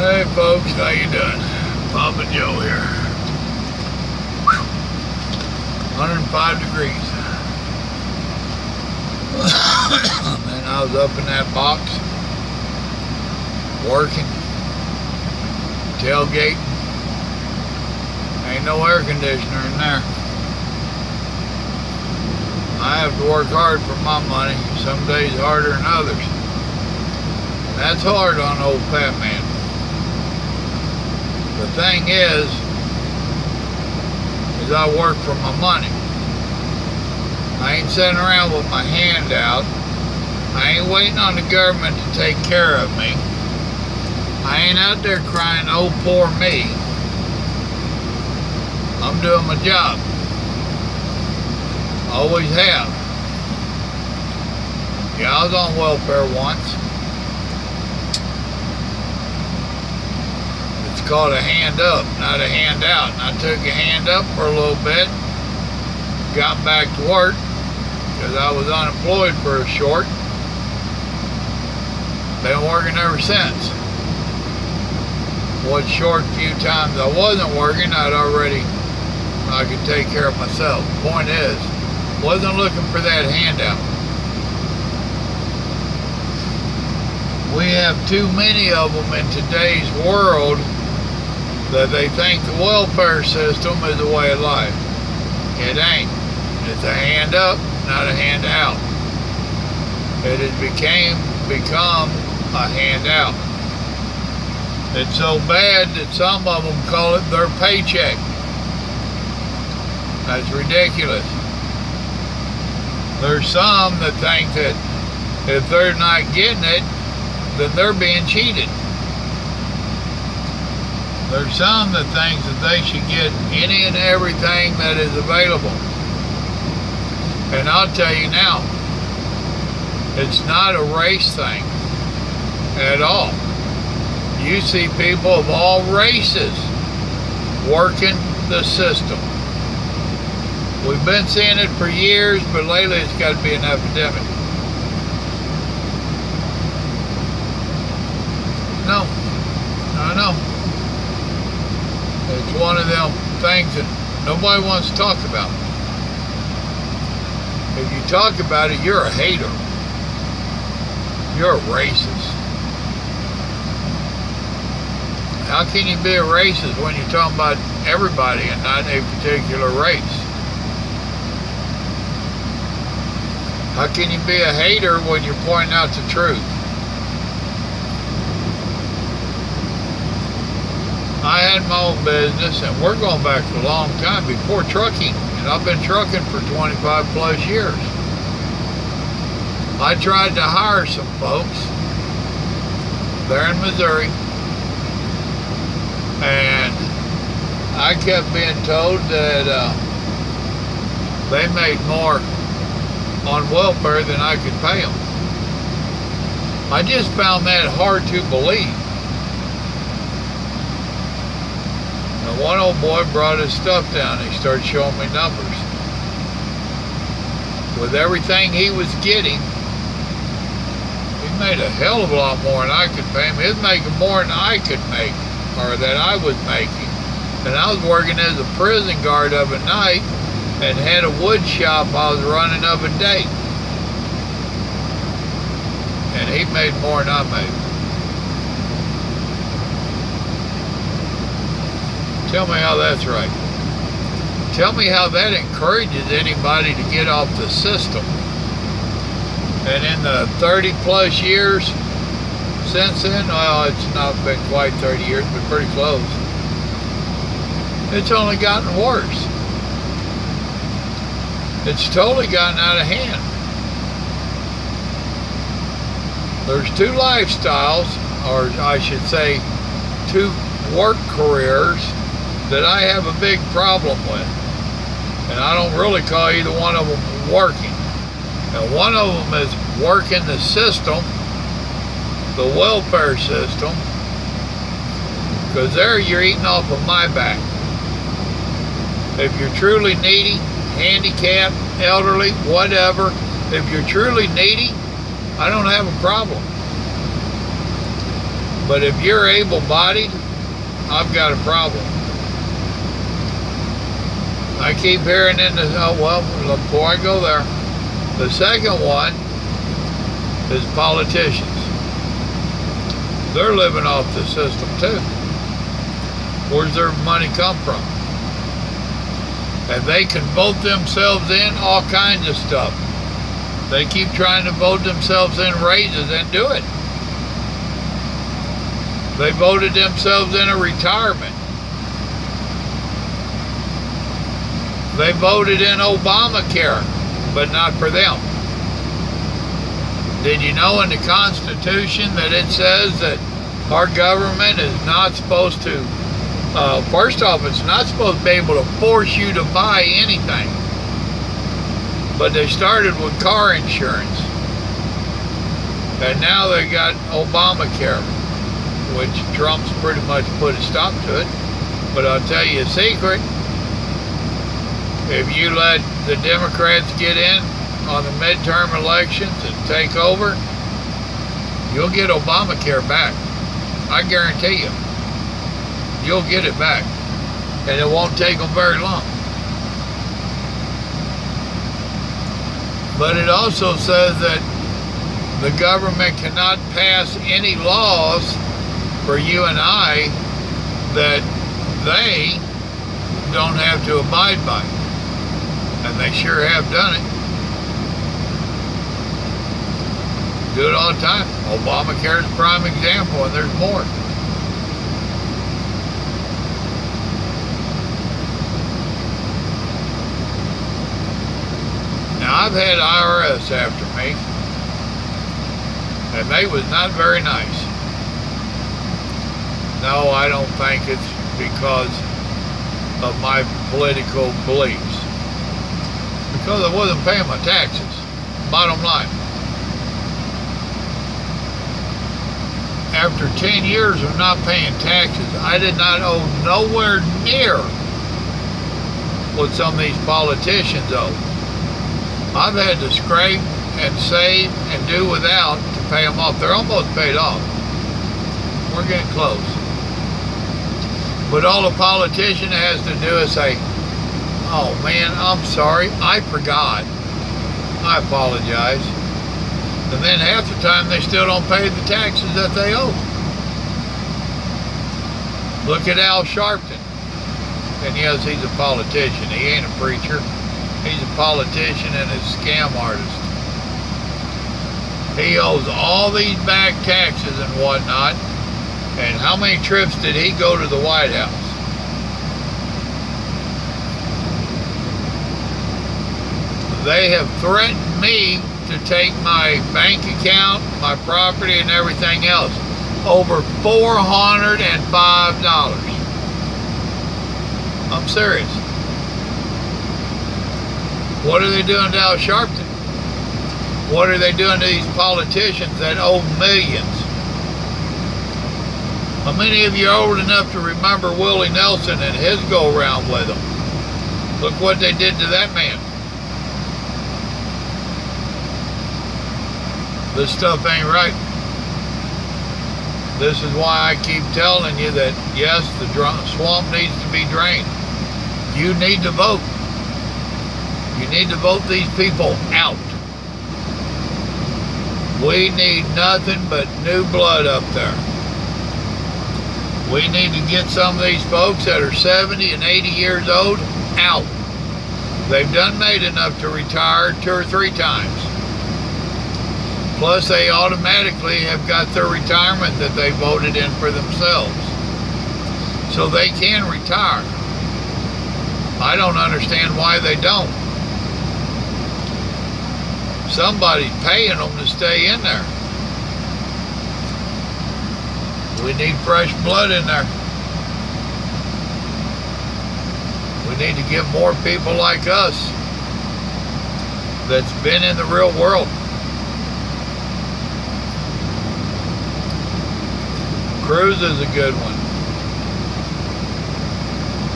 Hey folks, how you doing? Papa Joe here. 105 degrees. And I was up in that box, working, tailgating. Ain't no air conditioner in there. I have to work hard for my money, some days harder than others. That's hard on old Pat Man. The thing is I work for my money. I ain't sitting around with my hand out. I ain't waiting on the government to take care of me. I ain't out there crying, oh, poor me. I'm doing my job. Always have. Yeah, I was on welfare once. It's called a hand up, not a hand out. And I took a hand up for a little bit, got back to work, because I was unemployed for a short. Been working ever since. What short few times I wasn't working, I could take care of myself. Point is, wasn't looking for that handout. We have too many of them in today's world that they think the welfare system is a way of life. It ain't. It's a hand up, not a hand out. It has become a handout. It's so bad that some of them call it their paycheck. That's ridiculous. There's some that think that if they're not getting it, then they're being cheated. There's some that think that they should get any and everything that is available. And I'll tell you now, it's not a race thing at all. You see people of all races working the system. We've been seeing it for years, but lately it's got to be an epidemic. No, I know. It's one of them things that nobody wants to talk about. If you talk about it, you're a hater. You're a racist. How can you be a racist when you're talking about everybody and not a particular race? How can you be a hater when you're pointing out the truth? I had my own business, and we're going back a long time before trucking, and I've been trucking for 25 plus years. I tried to hire some folks there in Missouri, and I kept being told that they made more on welfare than I could pay them. I just found that hard to believe. And one old boy brought his stuff down. He started showing me numbers. With everything he was getting, he made a hell of a lot more than I could pay him. He was making more than I could make, or that I was making. And I was working as a prison guard of a night and had a wood shop I was running of a day. And he made more than I made. Tell me how that's right. Tell me how that encourages anybody to get off the system. And in the 30 plus years since then, well, it's not been quite 30 years, but pretty close. It's only gotten worse. It's totally gotten out of hand. There's two lifestyles, or I should say, two work careers that I have a big problem with. And I don't really call either one of them working. And one of them is working the system, the welfare system, because there you're eating off of my back. If you're truly needy, handicapped, elderly, whatever, if you're truly needy, I don't have a problem. But if you're able-bodied, I've got a problem. I keep hearing before I go there, the second one is politicians. They're living off the system too. Where's their money come from? And they can vote themselves in all kinds of stuff. They keep trying to vote themselves in raises and do it. They voted themselves in a retirement. They voted in Obamacare, but not for them. Did you know in the Constitution that it says that our government is not supposed to, first off, it's not supposed to be able to force you to buy anything. But they started with car insurance. And now they got Obamacare, which Trump's pretty much put a stop to it. But I'll tell you a secret. If you let the Democrats get in on the midterm elections and take over, you'll get Obamacare back. I guarantee you. You'll get it back. And it won't take them very long. But it also says that the government cannot pass any laws for you and I that they don't have to abide by. And they sure have done it. Do it all the time. Obamacare is a prime example, and there's more. Now, I've had IRS after me, and they was not very nice. No, I don't think it's because of my political beliefs. Because I wasn't paying my taxes. Bottom line. After 10 years of not paying taxes, I did not owe nowhere near what some of these politicians owe. I've had to scrape and save and do without to pay them off. They're almost paid off. We're getting close. But all a politician has to do is say, oh man, I'm sorry, I forgot. I apologize. And then half the time they still don't pay the taxes that they owe. Look at Al Sharpton. And yes, he's a politician. He ain't a preacher. He's a politician and a scam artist. He owes all these back taxes and whatnot. And how many trips did he go to the White House? They have threatened me to take my bank account, my property, and everything else. Over $405. I'm serious. What are they doing to Al Sharpton? What are they doing to these politicians that owe millions? How many of you are old enough to remember Willie Nelson and his go-around with them? Look what they did to that man. This stuff ain't right. This is why I keep telling you that, yes, the swamp needs to be drained. You need to vote. You need to vote these people out. We need nothing but new blood up there. We need to get some of these folks that are 70 and 80 years old out. They've done made enough to retire 2 or 3 times. Plus, they automatically have got their retirement that they voted in for themselves. So they can retire. I don't understand why they don't. Somebody's paying them to stay in there. We need fresh blood in there. We need to get more people like us that's been in the real world. Cruz is a good one.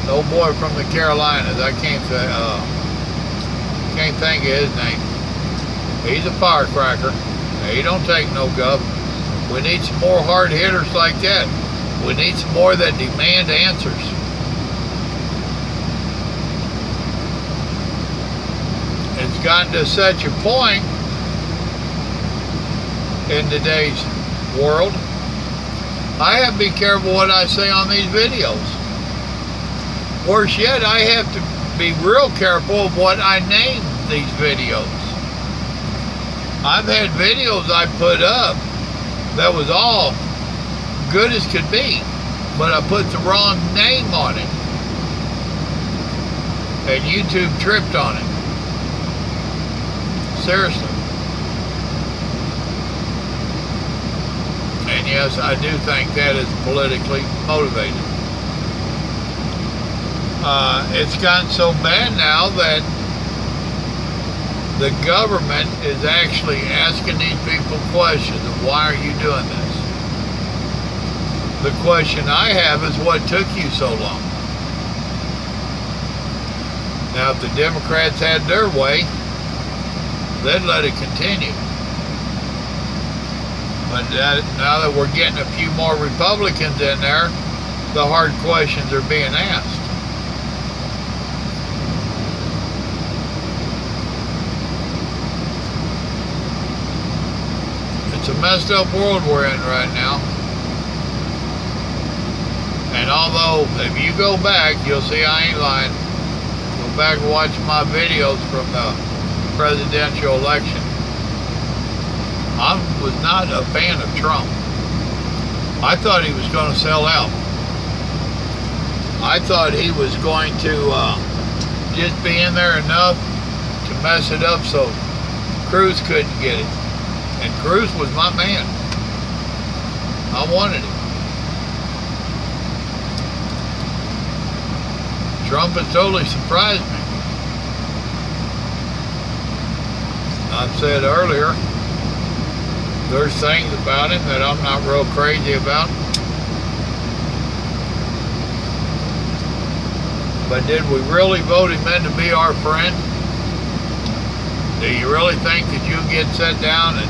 The old boy from the Carolinas, I can't think of his name. He's a firecracker. He don't take no guff. We need some more hard hitters like that. We need some more that demand answers. It's gotten to such a point in today's world, I have to be careful what I say on these videos. Worse yet, I have to be real careful of what I name these videos. I've had videos I put up that was all good as could be, but I put the wrong name on it, and YouTube tripped on it. Seriously. And yes, I do think that is politically motivated. It's gotten so bad now that the government is actually asking these people questions of why are you doing this? The question I have is what took you so long? Now, if the Democrats had their way, they'd let it continue. But now that we're getting a few more Republicans in there, the hard questions are being asked. It's a messed up world we're in right now. And although if you go back, you'll see I ain't lying. Go back and watch my videos from the presidential election. I was not a fan of Trump. I thought he was going to sell out. I thought he was going to just be in there enough to mess it up so Cruz couldn't get it. And Cruz was my man. I wanted him. Trump has totally surprised me. I've said earlier, there's things about him that I'm not real crazy about. But did we really vote him in to be our friend? Do you really think that you get set down and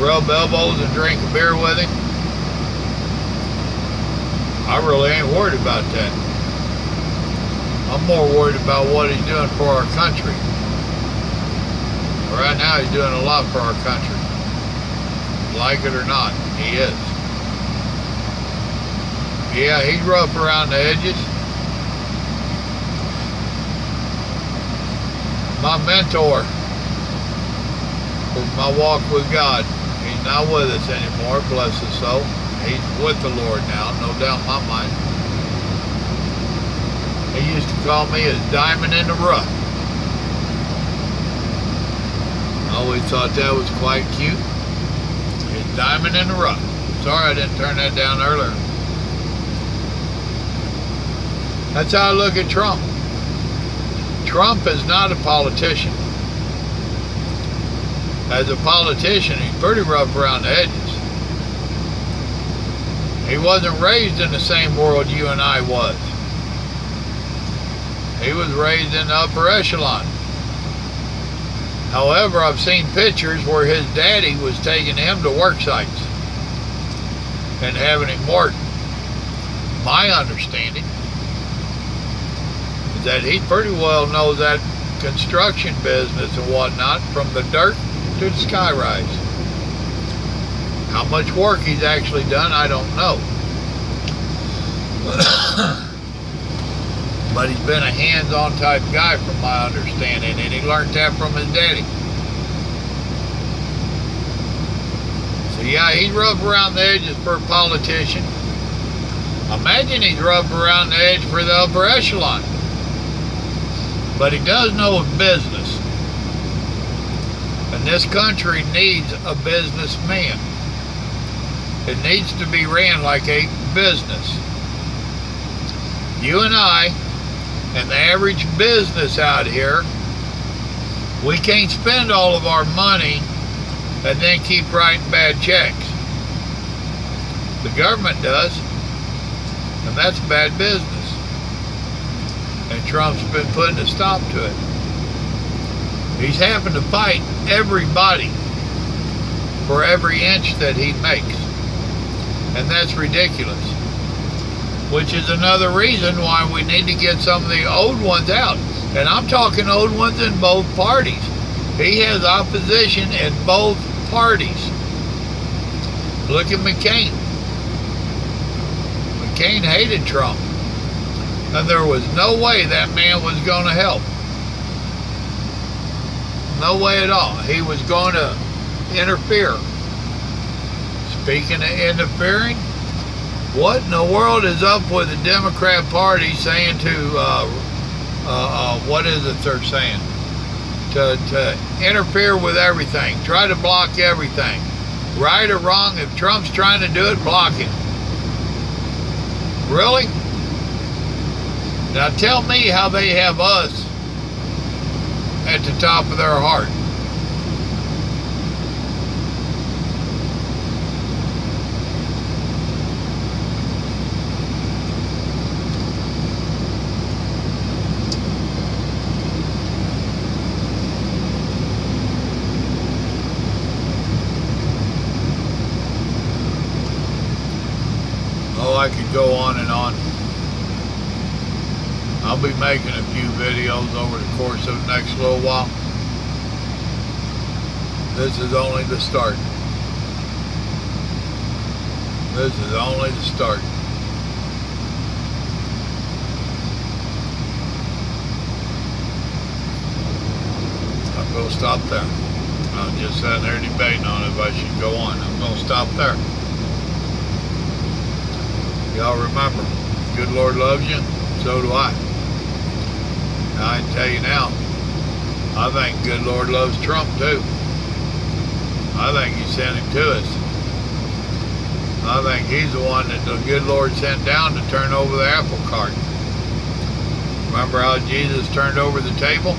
rub elbows and drink a beer with him? I really ain't worried about that. I'm more worried about what he's doing for our country. Right now he's doing a lot for our country. Like it or not, he is. Yeah, he's rough around the edges. My mentor for my walk with God, he's not with us anymore, bless his soul. He's with the Lord now, no doubt in my mind. He used to call me a diamond in the rough. I always thought that was quite cute. A diamond in the rough. Sorry I didn't turn that down earlier. That's how I look at Trump. Trump is not a politician. As a politician, he's pretty rough around the edges. He wasn't raised in the same world you and I was. He was raised in the upper echelon. However, I've seen pictures where his daddy was taking him to work sites and having him work. My understanding is that he pretty well knows that construction business and whatnot from the dirt to the sky rise. How much work he's actually done, I don't know. But he's been a hands-on type guy from my understanding, and he learned that from his daddy. So yeah, he's rough around the edges for a politician. Imagine he's rough around the edge for the upper echelon. But he does know his business. And this country needs a businessman. It needs to be ran like a business. You and I, and the average business out here, we can't spend all of our money and then keep writing bad checks. The government does, and that's bad business. And Trump's been putting a stop to it. He's having to fight everybody for every inch that he makes. And that's ridiculous. Which is another reason why we need to get some of the old ones out. And I'm talking old ones in both parties. He has opposition in both parties. Look at McCain. McCain hated Trump. And there was no way that man was going to help. No way at all. He was going to interfere. Speaking of interfering, what in the world is up with the Democrat Party saying to, what is it they're saying? To interfere with everything, try to block everything. Right or wrong, if Trump's trying to do it, block him. Really? Now tell me how they have us at the top of their heart. Oh, I could go on and on. I'll be making a few videos over the course of the next little while. This is only the start. This is only the start. I'm going to stop there. I'm just sitting there debating on if I should go on. I'm going to stop there. Y'all remember, good Lord loves you, so do I. I can tell you now, I think good Lord loves Trump too. I think he sent him to us. I think he's the one that the good Lord sent down to turn over the apple cart. Remember how Jesus turned over the table?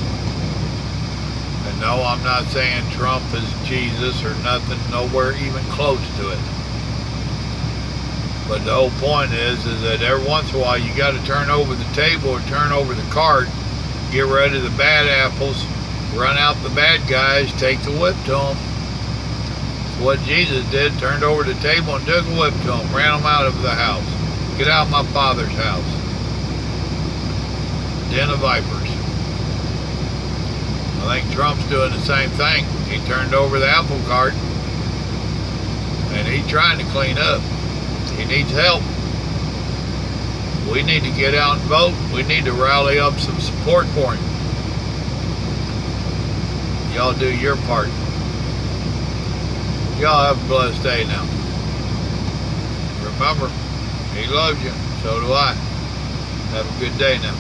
And no, I'm not saying Trump is Jesus or nothing, nowhere even close to it. But the whole point is that every once in a while you got to turn over the table or turn over the cart, get rid of the bad apples, run out the bad guys, take the whip to them. That's what Jesus did, turned over the table and took a whip to them, ran them out of the house. Get out of my Father's house. Den of vipers. I think Trump's doing the same thing. He turned over the apple cart and he's trying to clean up. He needs help. We need to get out and vote. We need to rally up some support for him. Y'all do your part. Y'all have a blessed day now. Remember, he loves you. So do I. Have a good day now.